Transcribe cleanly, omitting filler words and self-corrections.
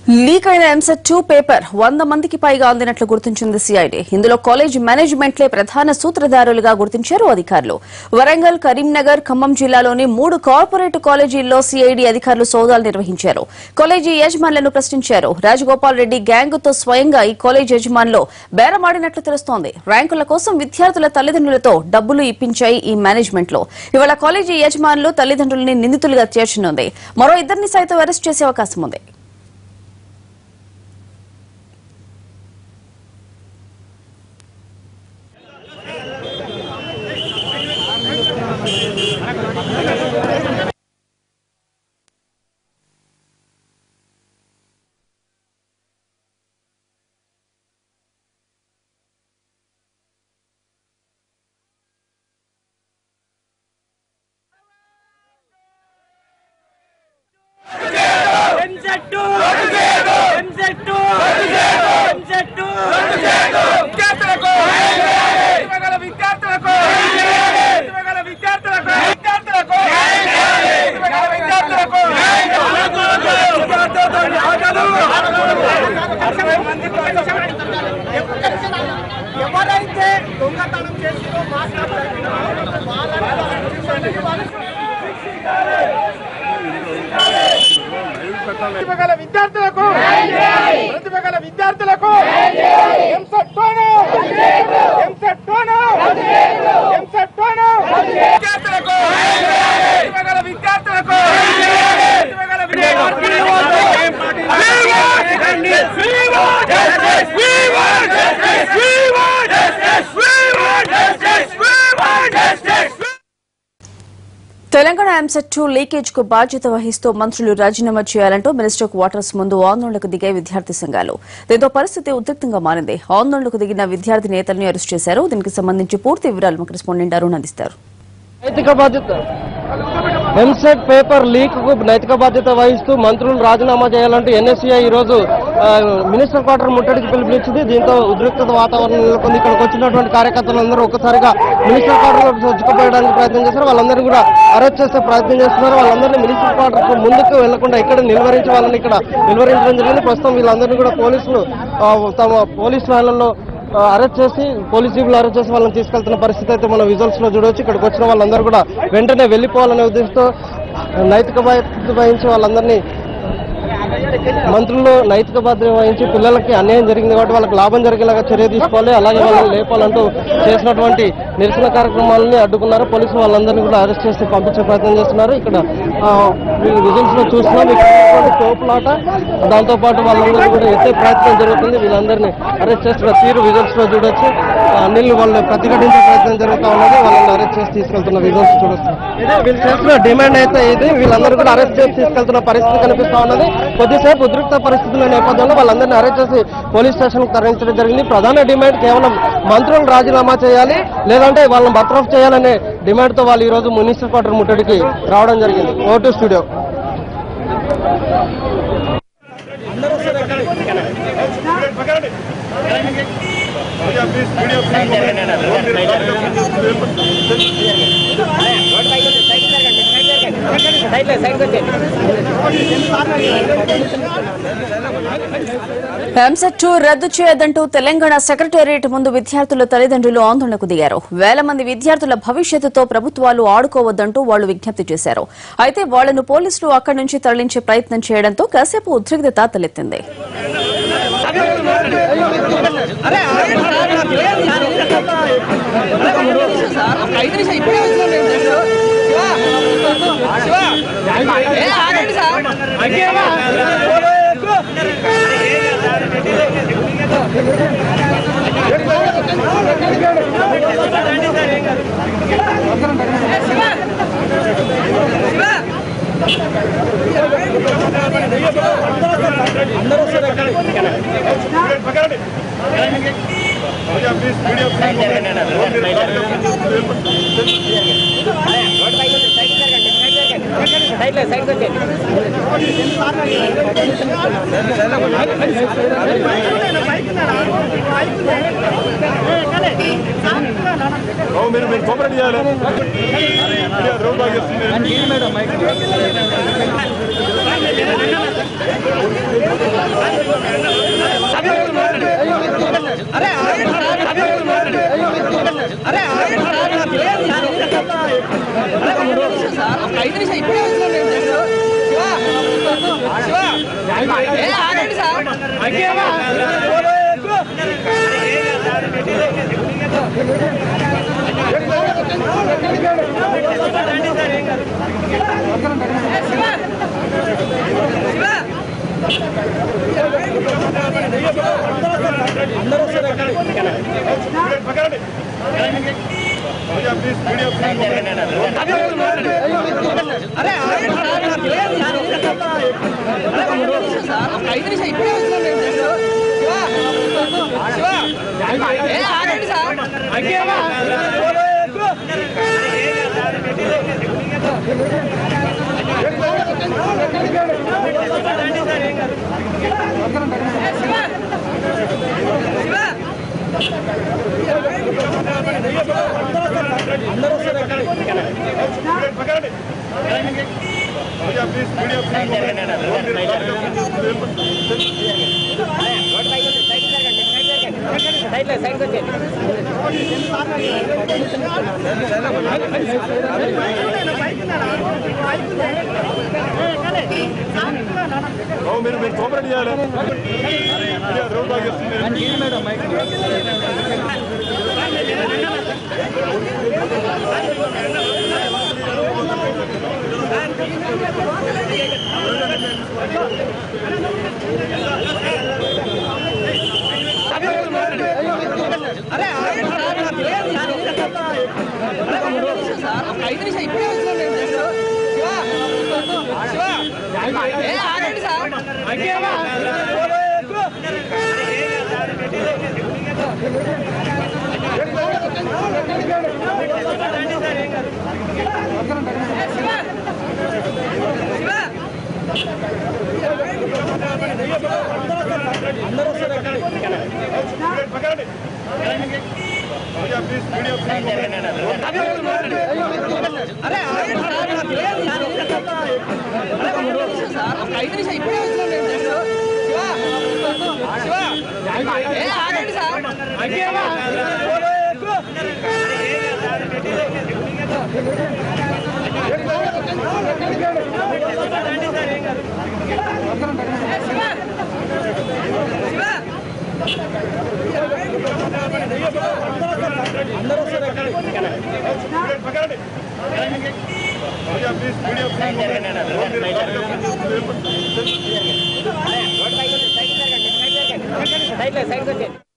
Leak అయిన EAMCET 2 paper 100 మందికి పైగా అందినట్లు గుర్తించింది సిఐడి. ఇందులో కాలేజ్ మేనేజ్మెంట్లే ప్రధాన సూత్రధారులుగా గుర్తించారు అధికారులు. వరంగల్, కరీంనగర్, ఖమ్మం జిల్లాలోని 3 కార్పొరేట్ కాలేజీల్లో సిఐడి అధికారులు సోదాలు నిర్వహించారు. కాలేజీ యజమానులను ప్రశ్నించారు. రాజగోపాల్ రెడ్డి గ్యాంగ్తో స్వయంగా ఈ కాలేజ్ యజమానులు బేరమాడినట్లు తెలుస్తోంది. ర్యాంకుల కోసం విద్యార్థుల తల్లిదండ్రులతో డబ్బులు ఇప్పించాయి ఈ మేనేజ్మెంట్లో. ఇవాళ కాలేజీ యజమానులు తల్లిదండ్రులని నిందితులుగా చేర్చనుంది. మరో ఇద్దరిని సైతం అరెస్ట్ చేసే అవకాశం ఉంది. ఎవరైతే దొంగతనం చేసినో విద్యార్థులకు తెలంగాణ ఎంసెట్ 2 లీకేజ్ కు బాధ్యత వహిస్తూ మంత్రులు రాజీనామా చేయాలంటూ మినిస్టర్ క్వార్టర్స్ ముందు ఆందోళనకు దిగాయి విద్యార్థి సంఘాలు. దీంతో పరిస్థితి ఉద్రిక్తంగా మారింది. ఆందోళనకు దిగిన విద్యార్థి నేతలను అరెస్ట్ చేశారు. దీనికి సంబంధించి పూర్తి వివరాలు మా కరెస్పాండెంట్ అరుణ్ అందిస్తారు. నైతిక బాధ్యత ఎంసెట్ పేపర్ లీక్ కు నైతిక బాధ్యత వహిస్తూ మంత్రులు రాజీనామా చేయాలంటూ ఎన్ఎస్సీఐ ఈ రోజు మినిస్టర్ క్వార్టర్ ముట్టడికి పిలుపునిచ్చింది. దీంతో ఉద్రిక్తత వాతావరణం నెలకొంది. ఇక్కడికి వచ్చినటువంటి కార్యకర్తలందరూ ఒక్కసారిగా మినిస్టర్ క్వార్టర్ చొచ్చుకుపోయడానికి ప్రయత్నం చేశారు. వాళ్ళందరినీ కూడా అరెస్ట్ చేసే ప్రయత్నం చేస్తున్నారు. వాళ్ళందరినీ మినిస్టర్ క్వార్టర్ ముందుకు వెళ్లకుండా ఇక్కడ నిలువరించి వాళ్ళని ఇక్కడ నిలువరించడం జరిగింది. ప్రస్తుతం వీళ్ళందరినీ కూడా పోలీసులు తమ పోలీస్ వ్యాన్లలో అరెస్ట్ చేసి పోలీస్ జీబులు అరెస్ట్ చేసి వాళ్ళని తీసుకెళ్తున్న పరిస్థితి అయితే మనం విజువల్స్ లో చూడవచ్చు. ఇక్కడికి వచ్చిన వాళ్ళందరూ కూడా వెంటనే వెళ్లిపోవాలనే ఉద్దేశంతో నైతిక బాధ్యత వహించి వాళ్ళందరినీ మంత్రులు నైతిక బాధ్యత వహించి పిల్లలకి అన్యాయం జరిగింది కాబట్టి వాళ్ళకి లాభం జరిగేలాగా చర్య తీసుకోవాలి, అలాగే వాళ్ళని లేపాలంటూ చేసినటువంటి నిరసన కార్యక్రమాలని అడ్డుకున్నారు. పోలీసులు వాళ్ళందరినీ కూడా అరెస్ట్ చేసి పంపించే ప్రయత్నం చేస్తున్నారు. ఇక్కడ విజువల్స్ లో చూస్తున్నాం ఇక్కడ తోపులాట, దాంతోపాటు వాళ్ళందరూ కూడా ఎత్తే ప్రయత్నం జరుగుతుంది. వీళ్ళందరినీ అరెస్ట్ చేస్తున్న తీరు విజువల్స్ లో చూడొచ్చు. అనిల్ వాళ్ళు ప్రతిఘటించే ప్రయత్నం జరుగుతూ ఉన్నది. వాళ్ళని అరెస్ట్ చేసి తీసుకెళ్తున్న విజువల్స్ చూడొచ్చు. వీళ్ళు చేస్తున్న డిమాండ్ అయితే ఇది. వీళ్ళందరూ కూడా అరెస్ట్ చేసి తీసుకెళ్తున్న పరిస్థితి కనిపిస్తా ఉన్నది. కొద్దిసేపు ఉద్రిక్త పరిస్థితుల నేపథ్యంలో వాళ్ళందరినీ అరెస్ట్ చేసి పోలీస్ స్టేషన్ కు తరలించడం జరిగింది. ప్రధాన డిమాండ్ కేవలం మంత్రులు రాజీనామా చేయాలి, లేదంటే వాళ్ళని బర్తరఫ్ చేయాలనే డిమాండ్ తో వాళ్ళు ఈ రోజు మినిస్టర్ క్వార్టర్ ముట్టడికి రావడం జరిగింది. Vote studio. ఎంసెట్ 2 రద్దు చేయొద్దంటూ తెలంగాణ సెక్రటేరియట్ ముందు విద్యార్థుల తల్లిదండ్రులు ఆందోళనకు దిగారు. వేల మంది విద్యార్థుల భవిష్యత్తుతో ప్రభుత్వాలు ఆడుకోవద్దంటూ వాళ్లు విజ్ఞప్తి చేశారు. అయితే వాళ్లను పోలీసులు అక్కడి నుంచి తరలించే ప్రయత్నం చేయడంతో కాసేపు ఉద్రిక్తత తలెత్తింది. మీరు కోఆపరేట్ చేయాలి. మీరు కోఆపరేట్ చేయాలి. రోడ్ బాగా సైడ్